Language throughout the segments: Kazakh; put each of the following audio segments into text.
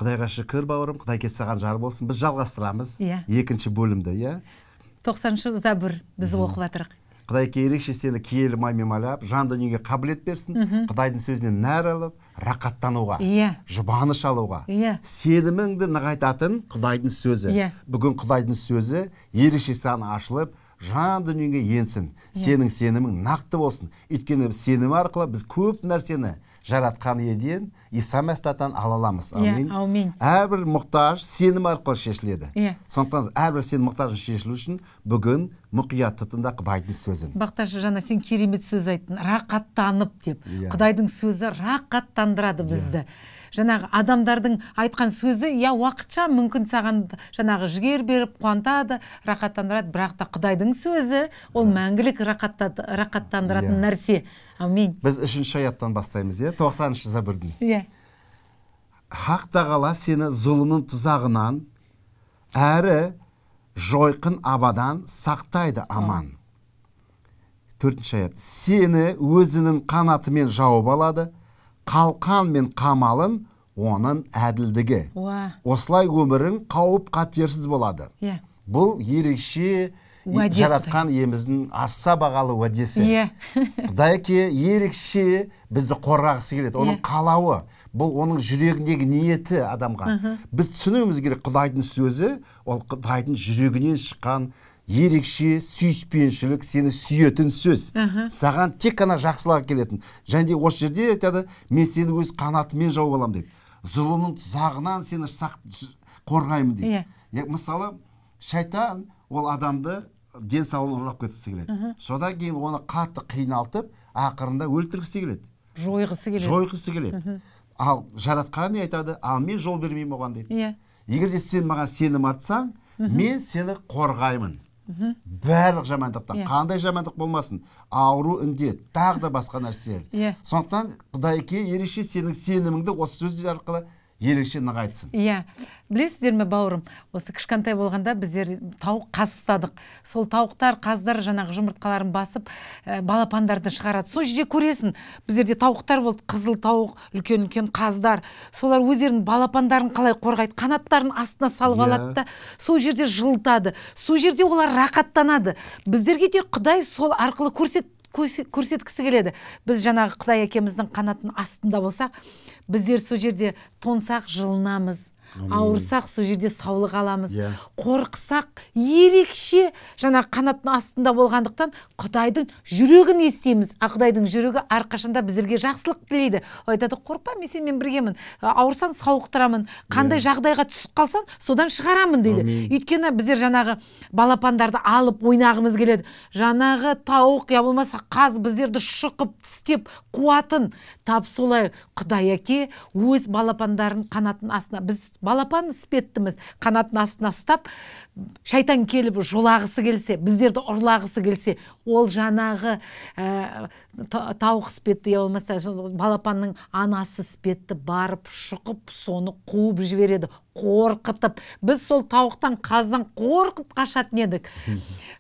Құдайға шүкір бауырым, Құдай саған жар болсын. Біз жалғастырамыз. Екінші бөлімді, иә. 90-шы забір біз оқып жатырық. Құдай ерекше сені киелі маймен малап, жан дүниеге қабілет берсін. Құдайдың сөзінен нәр алып, рақаттануға, жұбаныш алуға. Сеніміңді нығайтатын Құдайдың сөзі. Бүгін Құдайдың сөзі ерекше саған ашылып, жан дүниеге енсін. Сенің сенімің нақты болсын. Өйткені сенім арқылы біз көп нәрсені жаратқан еден Иса Мәсихтан ала аламыз. Амин. Әрбір мұқтаж сенім арқылы шешіледі. Сондықтан әрбір сенің мұқтажың шешілу үшін бүгін мұқият тұтында Құдайдың сөзін. Бақташы, жаңа сен керемет сөз айттың, рақаттанып деп. Құдайдың сөзі рақаттандырады бізді. Жаңағы адамдардың айтқан сөзі, уақытша мүмкін саған жаңағы жігер беріп қуантады, рақаттандырады, бірақ та Құдайдың сөзі ол мәңгілік рақаттандыратын нәрсе. Амин. Біз 3-ші аяттан бастаймыз, 90-шы забірдің. Хақ тағала сені зұлымның тұзағынан, әрі жойқын абадан сақтайды, аман. 4-ші аят. Сені өзінің қанатымен жауып алады, қалқан мен қамалын оның әділдігі. Осылай өмірің қауіп қатерсіз болады. Бұл ерекше жаратқан еміздің аса бағалы уәдесі. Құдай ерекше бізді қорғағысы келеді. Оның қалауы, бұл оның жүрегіндегі ниеті адамға. Біз түсінуіміз керек, Құдайдың сөзі, ол Құдайдың жүрегінен шыққан ерекше сүйіспеншілік, сені сүйетін сөз. Саған тек қана жақсылық келетін. Және де осы жерде айтады, мен сені өз қанатымен жауып аламын дейді. Зұлымның тұзағынан сені қорғаймын дейді. Мысалы, шайтан ол адамды денсаулығын ұрлап кеткісі келеді. Содан кейін оны қатты қиналтып, ақырында өлтіргісі келеді. Жойғысы келеді. Ал жаратқан не айтады? Ал мен жол бермеймін оған дейді. Егер де сен маған сенім артсаң, мен сені қорғаймын. Барлық жамандықтан, қандай жамандық болмасын, ауру, індет, тағы да басқа нәрселер. Сондықтан Құдай ерекше сенің сеніміңді осы сөздер арқылы ерекше нығайтсын. Білесіздер ме, бауырым, осы кішкентай болғанда біздер тауық қаз ұстадық. Сол тауықтар, қаздар жаңағы жұмыртқаларын басып, балапандарды шығарады. Сол жерде көресің, біздерде тауықтар болды, қызыл тауық, үлкен-үлкен қаздар. Солар өздерінің балапандарын қалай қорғайды, қанаттарын астына салып алады да, сол жерде жылытады. Сол жерде олар рақаттанады. Біздерге де Құдай сол арқылы көрсеткісі келеді. Біз жаңағы Құдай әкеміздің қанатының астында болсақ, біздер сол жерде тонсақ жылынамыз, ауырсақ сол жерде саулық аламыз, қорқысақ ерекше жаңа қанаттың астында болғандықтан Құдайдың жүрегін естиміз. Құдайдың жүрегі әрқашанда біздерге жақсылық тілейді. Айтады, қорықпа, мен сенімен біргемін, ауырсаң сауықтырамын, қандай жағдайға түсіп қалсаң содан шығарамын дейді. Өйткені біздер жаңағы балапандарды алып ойнағымыз келеді. Жаңағы тауық, я болмаса қаз біздерді шұқып тістеп қуатын. Тап солай Құдай әке өз балапандарын қанаттың астына, біз балапан іспеттіміз, қанаттың астына ұстап, шайтан келіп жолағысы келсе, біздерді ұрлағысы келсе, ол жаңағы тауық іспетті, я болмаса балапанның анасы іспетті барып шұқып, соны қуып жібереді, қорқытып. Біз сол тауықтан, қаздан қорқып қашатын едік.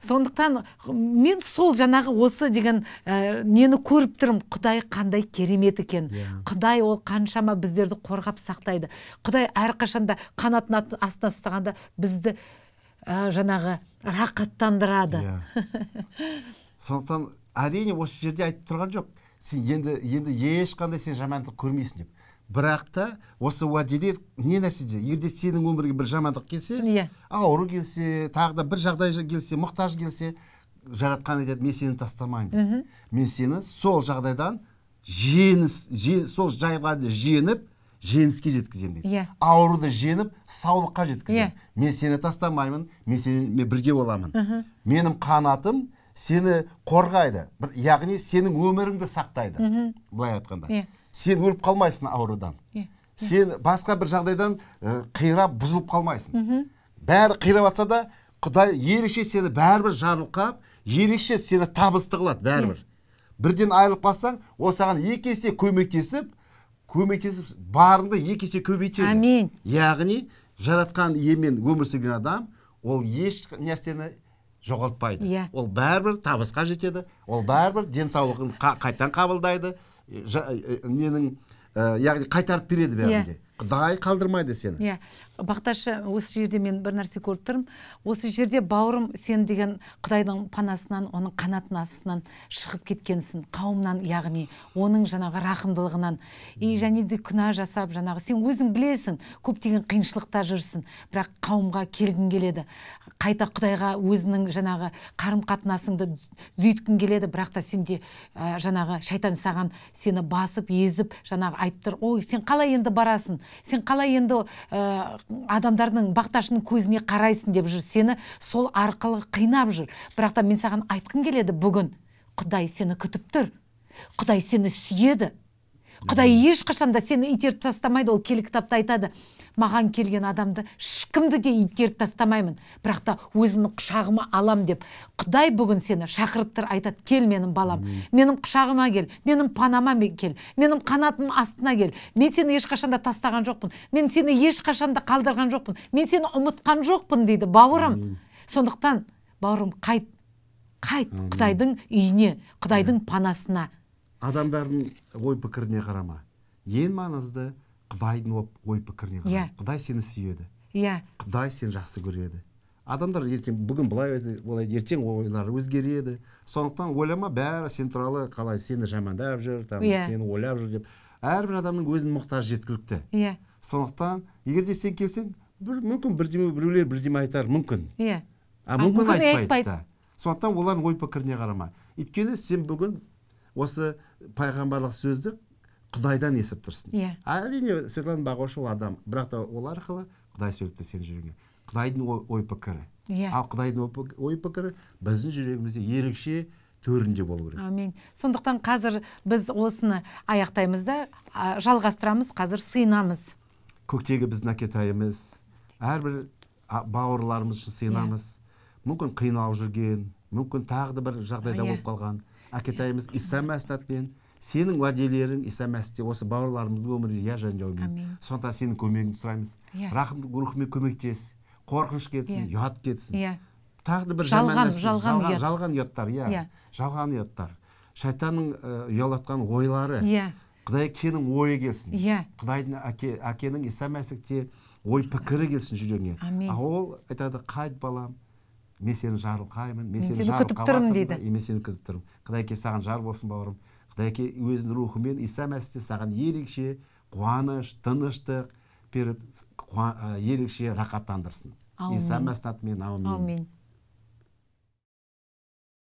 Сондықтан мен сол жаңағы осы деген нені көріп тұрмын. Құдай қандай керемет екен. Құдай ол қаншама біздерді қорғап сақтайды. Құдай әрқашанда қанатын астына ұстағанда бізді жаңағы рақаттандырады. Сондықтан әрине осы жерде айтып тұрған жоқ. Сен енді ешқандай сен жамандық көрмейсің деп. Бірақ та осы уәделер не нәрседе? Егерде сенің өмірге бір жамандық келсе, ауру келсе, тағы да бір жағдай келсе, мұқтаж келсе, жаратқан айтады, мен сені тастамаймын. Мен сені сол жағдайдан сол жайларды жеңіп, жеңіске жеткіземін дейді. Ауруды жеңіп, саулыққа жеткіземін. Мен сені тастамаймын, мен сені бірге боламын. Менің қанатым сені қорғайды, яғни сенің өміріңді сақтайды. Былай айтқанда. Сен өліп қалмайсың аурудан. Сен басқа бір жағдайдан қирап, бұзылып қалмайсың. Бәрі қирап атса да, Құдай ерекше сені бәрібір жарылқап, ерекше сені табысты қылады бәрібір. Бірден айырылып қалсаң, ол саған екі есе көмектесіп, барыңды екі есе көбейтеді. Яғни, жаратқан иемен өмір сүрген адам, ол еш нәрсені жоғалтпайды. Ол бәрібір табысқа жетеді, ол бәрібір денсаулығын қайтадан қабылдайды, яғни қайтарып береді бәрінде. Құдай қалдырмайды сені. Бақташы, осы жерде мен бір нәрсе көріп тұрмын. Осы жерде бауырым, сен деген Құдайдың панасынан, оның қанатының астынан шығып кеткенсің, қауымнан, яғни оның жаңағы рақымдылығынан. Және де күнә жасап, жаңағы сен өзің білесің, көптеген қиыншылықта жүрсің, бірақ қауымға келгің келеді. Қайта Құдайға өзінің жаңағы қарым-қатынасыңды түзейткің келеді, бірақ та сенде жаңағы шайтан саған сені басып, езіп, жаңағы айтып тұр, ой, сен қалай енді барасың? Сен қалай енді адамдардың бақташының көзіне қарайсың деп жүр, сені сол арқылы қинап жүр. Бірақ та мен саған айтқым келеді, бүгін Құдай сені күтіп тұр. Құдай сені сүйеді. Құдай ешқашанда сені итеріп тастамайды. Ол келі кітапта айтады, маған келген адамды ешкімді де итеріп тастамаймын, бірақ та өзімнің құшағыма алам деп. Құдай бүгін сені шақырып тұр, айтады, кел менің балам, менің құшағыма кел, менің панама кел, менің қанатымның астына кел. Мен сені ешқашанда тастаған жоқпын, мен сені ешқашанда қалдырған жоқпын, мен сені ұмытқан жоқпын дейді бауырым. Сондықтан бауырым, қайт Құдайдың үйіне, Құдайдың панасына. Адамдардың ой пікіріне қарама. Ең маңызды Құдайдың ой пікіріне қарама. Құдай сені сүйеді. Құдай сені жақсы көреді. Адамдар ертең бүгін былай ертең ойлары өзгереді. Сондықтан ойлама, бәрі сен туралы қалай сені жамандап жүр, сені ойлап жүр деп. Әрбір адамның өзінің мұқтажы жеткілікті. Сондықтан егер де сен келсең, мүмкін біреулер бірдеме айтар, мүмкін. Мүмкін айтпайды. Сондықтан олардың ой пікіріне қарама. Өйткені сен бүгін осы пайғамбарлық сөзді Құдайдан естіп тұрсың. Әрине Светлана Бағошева адам, бірақ та ол арқылы Құдай сөйлепті сенің жүрегіңе. Құдайдың ой пікірі. Ал Құдайдың ой пікірі біздің жүрегімізде ерекше төрінде болу керек. Амин. Сондықтан қазір біз осыны аяқтаймыз да, жалғастырамыз, қазір сыйынамыз. Көктегі біздің әкетайымыз, әрбір бауырларымыз үшін сыйынамыз. Мүмкін қиналып жүрген, мүмкін тағы да бір жағдайда болып қалған. Әкетайымыз Иса Мәсіхпен, сенің уәделерің Иса Мәсіхте осы бауырларымыздың өміріне жанжаумен. Сондықтан сенің көмегіңді сұраймыз. Рахымдылық рухымен көмектес, қорқыныш кетсін, ұят кетсін. Тағы да бір жалған ұяттар, жалған ұяттар. Шайтанның ұялатқан ойлары. Құдай әкенің ойы келсін. Құдайдың әкенің Иса Мәсіхте ой пікірі келсін жүрегіңе. Ол айтады, қайт балам, мен сені жарылқаймын, мен сені күтіп тұрмын дейді. Мен сені күтіп тұрмын. Құдай әке саған жар болсын бауырым. Құдай әке өзінің рухымен Иса Мәсіхте саған ерекше қуаныш, тыныштық беріп, ерекше рақаттандырсын. Иса Мәсіхтің атымен, амин.